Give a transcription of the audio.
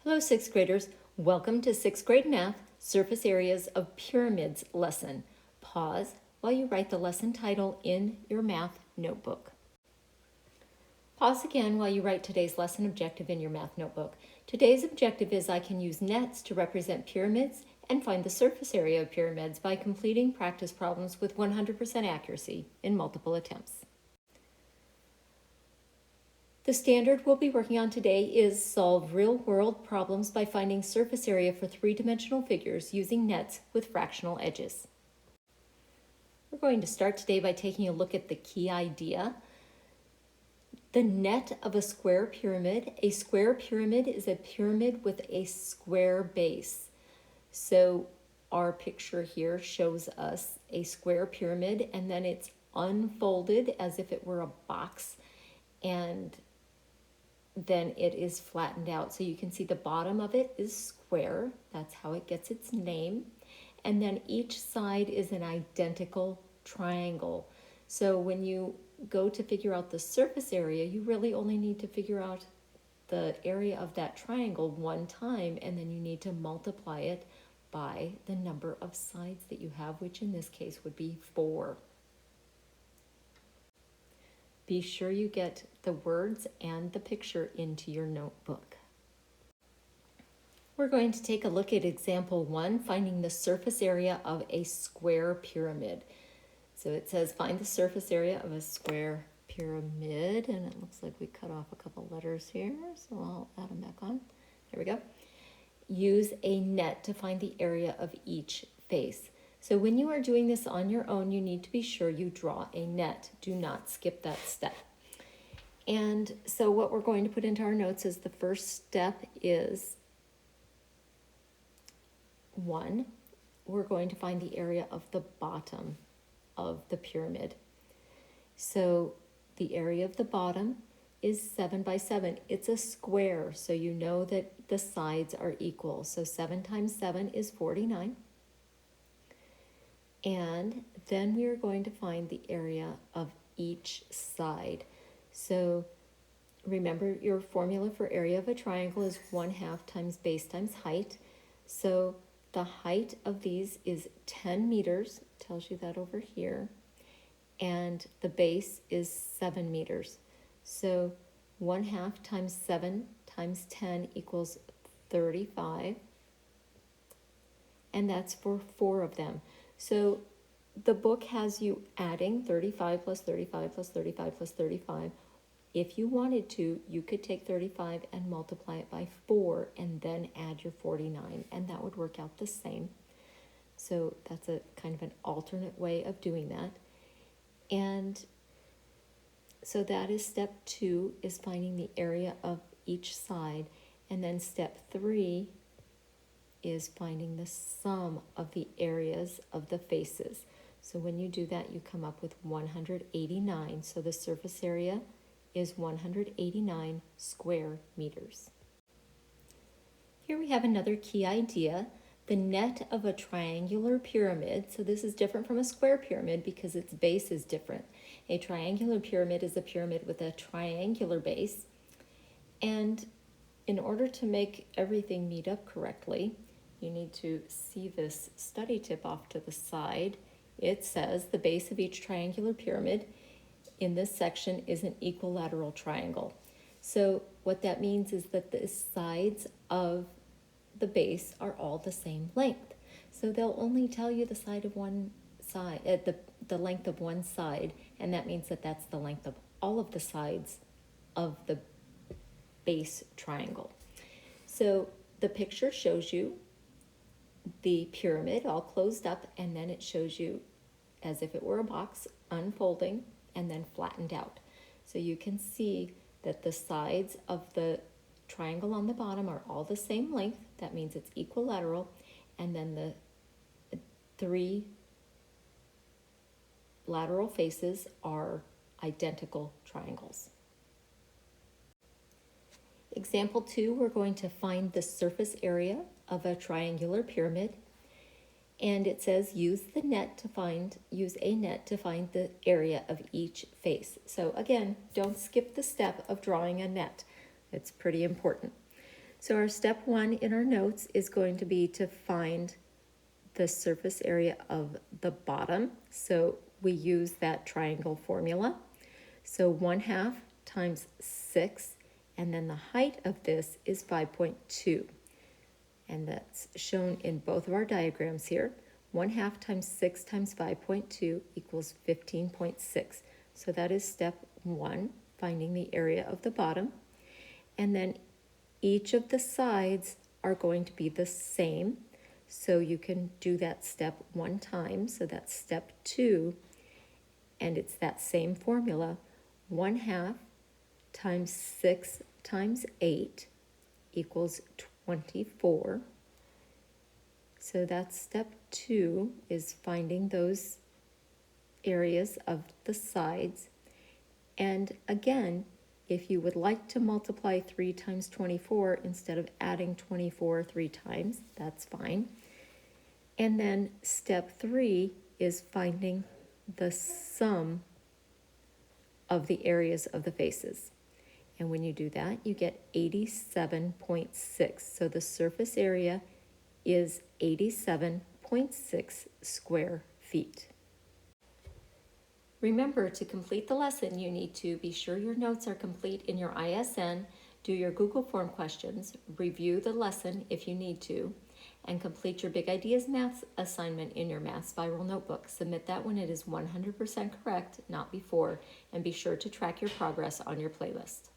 Hello, sixth graders. Welcome to sixth grade math, surface areas of pyramids lesson. Pause while you write the lesson title in your math notebook. Pause again while you write today's lesson objective in your math notebook. Today's objective is I can use nets to represent pyramids and find the surface area of pyramids by completing practice problems with 100% accuracy in multiple attempts. The standard we'll be working on today is solve real-world problems by finding surface area for three-dimensional figures using nets with fractional edges. We're going to start today by taking a look at the key idea. The net of a square pyramid. A square pyramid is a pyramid with a square base. So our picture here shows us a square pyramid, and then it's unfolded as if it were a box, and then it is flattened out. So you can see the bottom of it is square. That's how it gets its name. And then each side is an identical triangle. So when you go to figure out the surface area, you really only need to figure out the area of that triangle one time, and then you need to multiply it by the number of sides that you have, which in this case would be 4. Be sure you get the words and the picture into your notebook. We're going to take a look at example 1, finding the surface area of a square pyramid. So it says find the surface area of a square pyramid, and it looks like we cut off a couple letters here, so I'll add them back on. There we go. Use a net to find the area of each face. So when you are doing this on your own, you need to be sure you draw a net. Do not skip that step. And so what we're going to put into our notes is the first step is 1. We're going to find the area of the bottom of the pyramid. So the area of the bottom is 7 by 7. It's a square, so you know that the sides are equal. So 7 times 7 is 49. And then we are going to find the area of each side. So remember, your formula for area of a triangle is 1/2 times base times height. So the height of these is 10 meters, tells you that over here. And the base is 7 meters. So 1/2 times 7 times 10 equals 35. And that's for 4 of them. So the book has you adding 35 plus 35 plus 35 plus 35. If you wanted to, you could take 35 and multiply it by 4 and then add your 49, and that would work out the same. So that's a kind of an alternate way of doing that. And so that is step 2, is finding the area of each side. And then step 3 is finding the sum of the areas of the faces. So when you do that, you come up with 189. So the surface area is 189 square meters. Here we have another key idea, the net of a triangular pyramid. So this is different from a square pyramid because its base is different. A triangular pyramid is a pyramid with a triangular base. And in order to make everything meet up correctly, you need to see this study tip off to the side. It says the base of each triangular pyramid in this section is an equilateral triangle. So what that means is that the sides of the base are all the same length. So they'll only tell you the side of one side, the length of one side, and that means that that's the length of all of the sides of the base triangle. So the picture shows you the pyramid all closed up, and then it shows you as if it were a box unfolding and then flattened out. So you can see that the sides of the triangle on the bottom are all the same length. That means it's equilateral, and then the 3 lateral faces are identical triangles. Example 2, we're going to find the surface area of a triangular pyramid, and it says use a net to find the area of each face. So again, don't skip the step of drawing a net. It's pretty important. So our step 1 in our notes is going to be to find the surface area of the bottom. So we use that triangle formula. So 1/2 times 6, and then the height of this is 5.2. And that's shown in both of our diagrams here. 1/2 times 6 times 5.2 equals 15.6. So that is step 1, finding the area of the bottom. And then each of the sides are going to be the same. So you can do that step 1 time. So that's step 2. And it's that same formula. 1/2 times 6 times 8 equals 24. So that's step 2, is finding those areas of the sides. And again, if you would like to multiply 3 times 24 instead of adding 24 3 times, that's fine. And then step 3 is finding the sum of the areas of the faces. And when you do that, you get 87.6. So the surface area is 87.6 square feet. Remember, to complete the lesson, you need to be sure your notes are complete in your ISN, do your Google form questions, review the lesson if you need to, and complete your Big Ideas Math assignment in your Math Spiral notebook. Submit that when it is 100% correct, not before, and be sure to track your progress on your playlist.